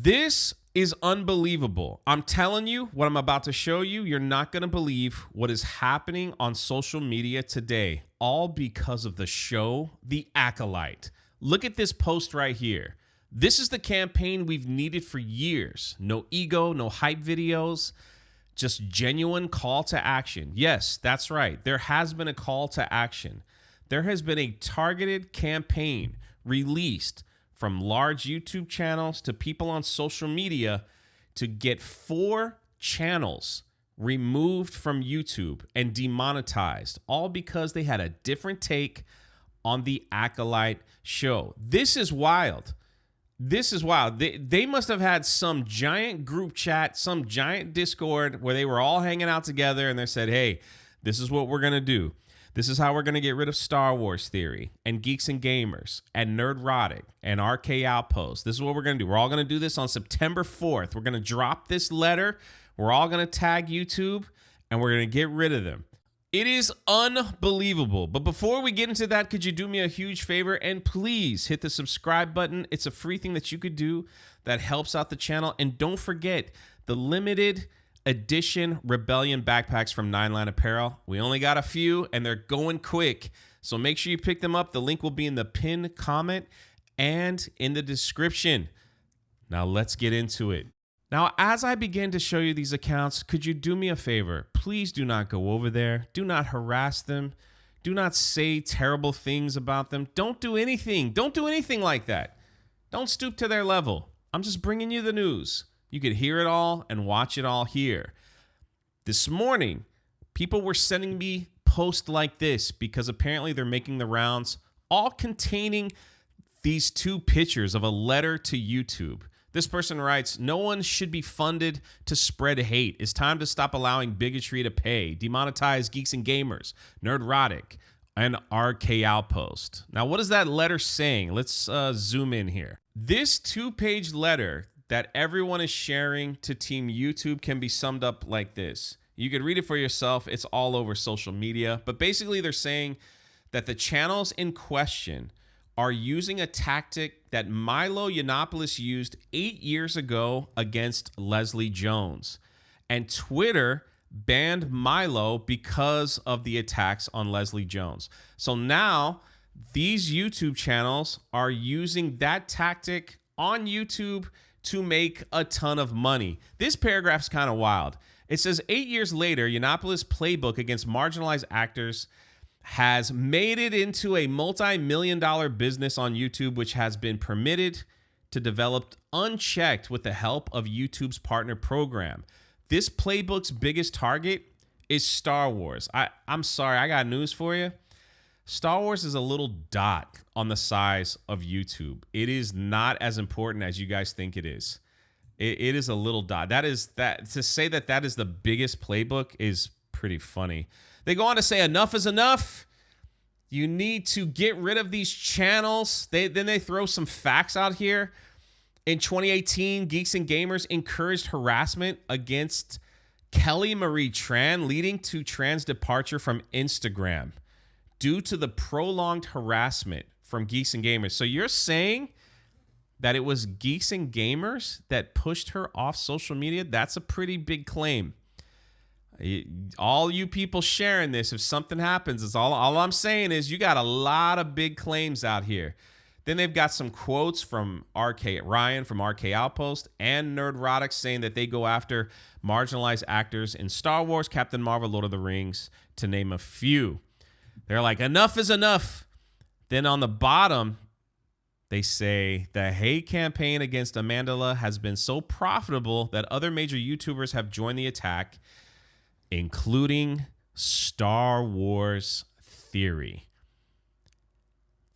This is unbelievable. I'm telling you what I'm about to show you. You're not going to believe what is happening on social media today, all because of the show, The Acolyte. Look at this post right here. This is the campaign we've needed for years. No ego, no hype videos, just genuine call to action. Yes, that's right. There has been a call to action. There has been a targeted campaign released from large YouTube channels to people on social media to get 4 channels removed from YouTube and demonetized, all because they had a different take on the Acolyte show. This is wild. This is wild. They must have had some giant group chat, some giant Discord where they were all hanging out together and they said, hey, this is what we're going to do. This is how we're going to get rid of Star Wars Theory and Geeks and Gamers and Nerdrotic and RK Outpost. This is what we're going to do. We're all going to do this on September 4th. We're going to drop this letter. We're all going to tag YouTube and we're going to get rid of them. It is unbelievable. But before we get into that, could you do me a huge favor and please hit the subscribe button? It's a free thing that you could do that helps out the channel. And don't forget the limited edition Rebellion backpacks from 9 Line Apparel. We only got a few and they're going quick. So make sure you pick them up. The link will be in the pinned comment and in the description. Now let's get into it. Now, as I begin to show you these accounts, could you do me a favor? Please do not go over there. Do not harass them. Do not say terrible things about them. Don't do anything. Don't do anything like that. Don't stoop to their level. I'm just bringing you the news. You could hear it all and watch it all here. This morning, people were sending me posts like this because apparently they're making the rounds, all containing these 2 pictures of a letter to YouTube. This person writes, no one should be funded to spread hate. It's time to stop allowing bigotry to pay. Demonetize Geeks and Gamers, Nerdrotic, and RK Outpost. Now, what is that letter saying? Let's zoom in here. This 2-page letter that everyone is sharing to Team YouTube can be summed up like this. You could read it for yourself. It's all over social media. But basically, they're saying that the channels in question are using a tactic that Milo Yiannopoulos used 8 years ago against Leslie Jones. And Twitter banned Milo because of the attacks on Leslie Jones. So now these YouTube channels are using that tactic on YouTube to make a ton of money. This paragraph's kind of wild. It says 8 years later, Yiannopoulos' playbook against marginalized actors has made it into a multi-million-dollar business on YouTube, which has been permitted to develop unchecked with the help of YouTube's partner program. This playbook's biggest target is Star Wars. I'm sorry, I got news for you. Star Wars is a little dot on the size of YouTube. It is not as important as you guys think it is. It is a little dot. To say that is the biggest playbook is pretty funny. They go on to say enough is enough. You need to get rid of these channels. Then they throw some facts out here. In 2018, Geeks and Gamers encouraged harassment against Kelly Marie Tran, leading to Tran's departure from Instagram due to the prolonged harassment from Geeks and Gamers. So you're saying that it was Geeks and Gamers that pushed her off social media? That's a pretty big claim. All you people sharing this, if something happens, is all I'm saying is you got a lot of big claims out here. Then they've got some quotes from Ryan from RK Outpost and Nerdrotic saying that they go after marginalized actors in Star Wars, Captain Marvel, Lord of the Rings, to name a few. They're like, enough is enough. Then on the bottom, they say the hate campaign against Amandla has been so profitable that other major YouTubers have joined the attack, including Star Wars Theory.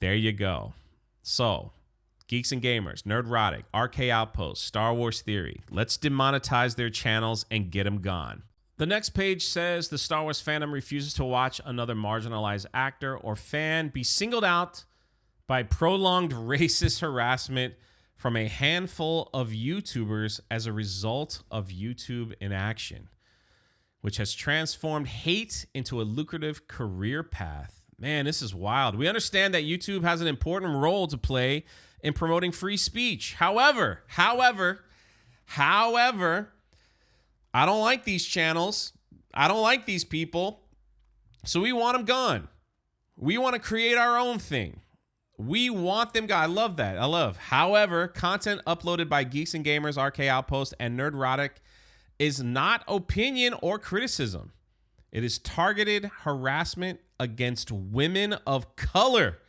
There you go. So, Geeks and Gamers, Nerdrotic, RK Outpost, Star Wars Theory. Let's demonetize their channels and get them gone. The next page says the Star Wars fandom refuses to watch another marginalized actor or fan be singled out by prolonged racist harassment from a handful of YouTubers as a result of YouTube inaction, which has transformed hate into a lucrative career path. Man, this is wild. We understand that YouTube has an important role to play in promoting free speech. However, However, I don't like these channels. I don't like these people. So we want them gone. We want to create our own thing. We want them gone. I love that. I love. However, content uploaded by Geeks and Gamers, RK Outpost, and Nerdrotic is not opinion or criticism. It is targeted harassment against women of color.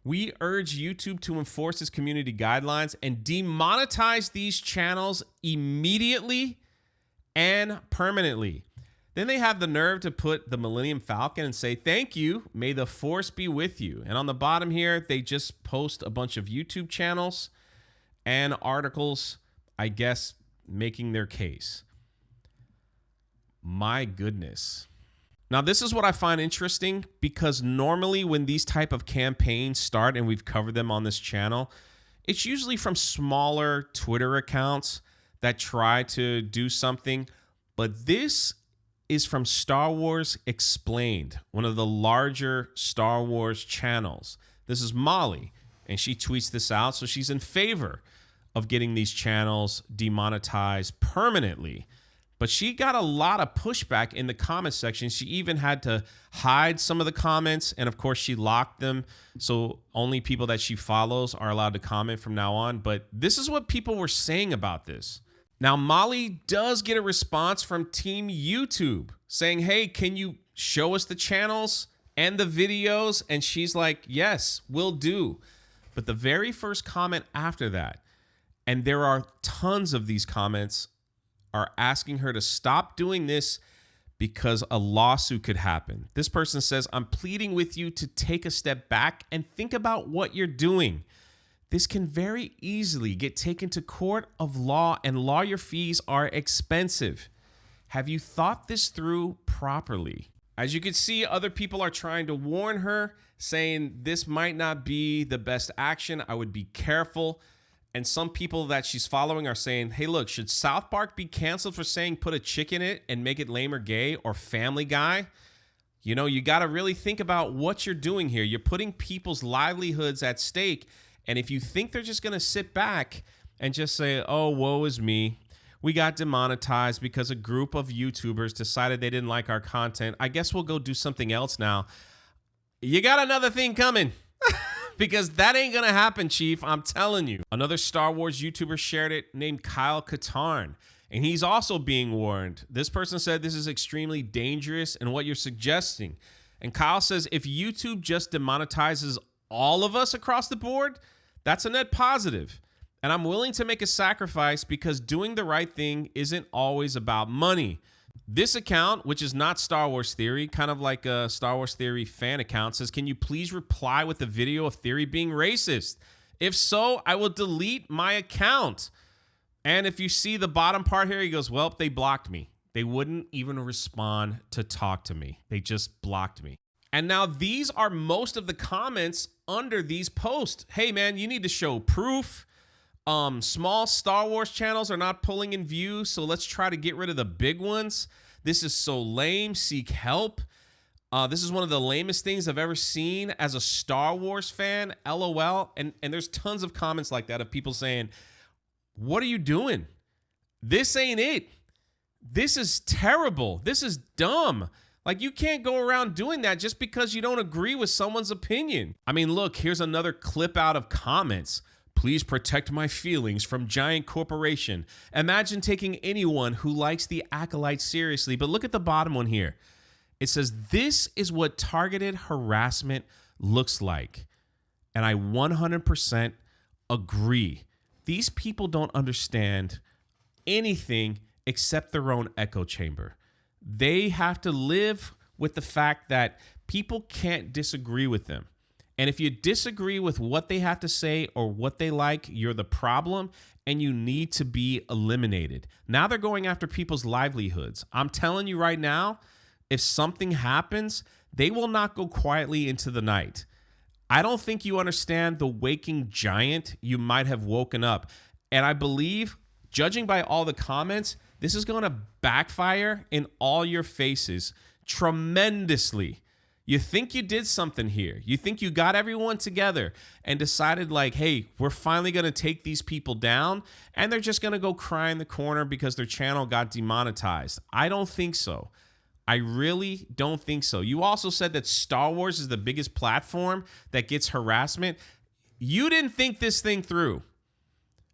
We urge YouTube to enforce its community guidelines and demonetize these channels immediately and permanently. Then they have the nerve to put the Millennium Falcon and say, thank you, may the force be with you. And on the bottom here, they just post a bunch of YouTube channels and articles, I guess, making their case. My goodness. Now, this is what I find interesting, because normally when these type of campaigns start, and we've covered them on this channel, it's usually from smaller Twitter accounts that try to do something. But this is from Star Wars Explained, one of the larger Star Wars channels. This is Molly, and she tweets this out. So she's in favor of getting these channels demonetized permanently. But she got a lot of pushback in the comment section. She even had to hide some of the comments. And of course, she locked them. So only people that she follows are allowed to comment from now on. But this is what people were saying about this. Now, Molly does get a response from Team YouTube saying, hey, can you show us the channels and the videos? And she's like, yes, will do. But the very first comment after that, and there are tons of these comments, are asking her to stop doing this because a lawsuit could happen. This person says, I'm pleading with you to take a step back and think about what you're doing. This can very easily get taken to court of law, and lawyer fees are expensive. Have you thought this through properly? As you can see, other people are trying to warn her, saying this might not be the best action. I would be careful. And some people that she's following are saying, hey, look, should South Park be canceled for saying put a chick in it and make it lame or gay, or Family Guy? You know, you got to really think about what you're doing here. You're putting people's livelihoods at stake. And if you think they're just going to sit back and just say, oh, woe is me, we got demonetized because a group of YouTubers decided they didn't like our content, I guess we'll go do something else now. You got another thing coming. Because that ain't going to happen, Chief. I'm telling you. Another Star Wars YouTuber shared it named Kyle Katarn, and he's also being warned. This person said this is extremely dangerous and what you're suggesting. And Kyle says if YouTube just demonetizes all of us across the board, that's a net positive. And I'm willing to make a sacrifice because doing the right thing isn't always about money. This account, which is not Star Wars Theory, kind of like a Star Wars Theory fan account, says, can you please reply with a video of Theory being racist? If so, I will delete my account. And if you see the bottom part here, he goes, well, they blocked me. They wouldn't even respond to talk to me. They just blocked me. And now these are most of the comments under these posts. Hey, man, you need to show proof. Small Star Wars channels are not pulling in views, so let's try to get rid of the big ones. This is so lame. Seek help. This is one of the lamest things I've ever seen as a Star Wars fan. LOL. And there's tons of comments like that of people saying, what are you doing? This ain't it. This is terrible. This is dumb. Like, you can't go around doing that just because you don't agree with someone's opinion. I mean, look, here's another clip out of comments. Please protect my feelings from giant corporation. Imagine taking anyone who likes the Acolyte seriously. But look at the bottom one here. It says, this is what targeted harassment looks like. And I 100% agree. These people don't understand anything except their own echo chamber. They have to live with the fact that people can't disagree with them. And if you disagree with what they have to say or what they like, you're the problem and you need to be eliminated. Now they're going after people's livelihoods. I'm telling you right now, if something happens, they will not go quietly into the night. I don't think you understand the waking giant you might have woken up. And I believe, judging by all the comments, this is going to backfire in all your faces tremendously. You think you did something here. You think you got everyone together and decided like, hey, we're finally going to take these people down and they're just going to go cry in the corner because their channel got demonetized. I don't think so. I really don't think so. You also said that Star Wars is the biggest platform that gets harassment. You didn't think this thing through.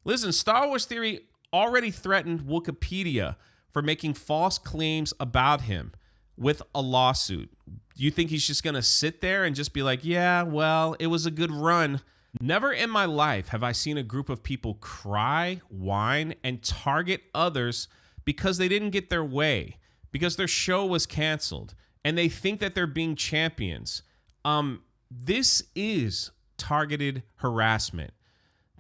Listen, Star Wars Theory already threatened Wikipedia for making false claims about him with a lawsuit. You think he's just going to sit there and just be like, yeah, well, it was a good run? Never in my life have I seen a group of people cry, whine, and target others because they didn't get their way, because their show was canceled, and they think that they're being champions. This is targeted harassment.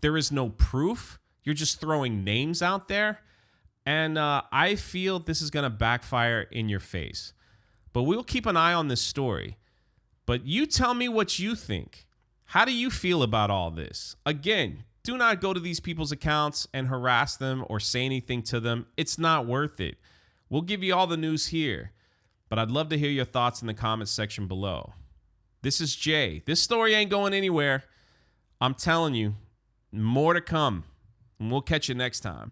There is no proof. You're just throwing names out there. And I feel this is going to backfire in your face. But we'll keep an eye on this story. But you tell me what you think. How do you feel about all this? Again, do not go to these people's accounts and harass them or say anything to them. It's not worth it. We'll give you all the news here. But I'd love to hear your thoughts in the comments section below. This is Jay. This story ain't going anywhere. I'm telling you, more to come. And we'll catch you next time.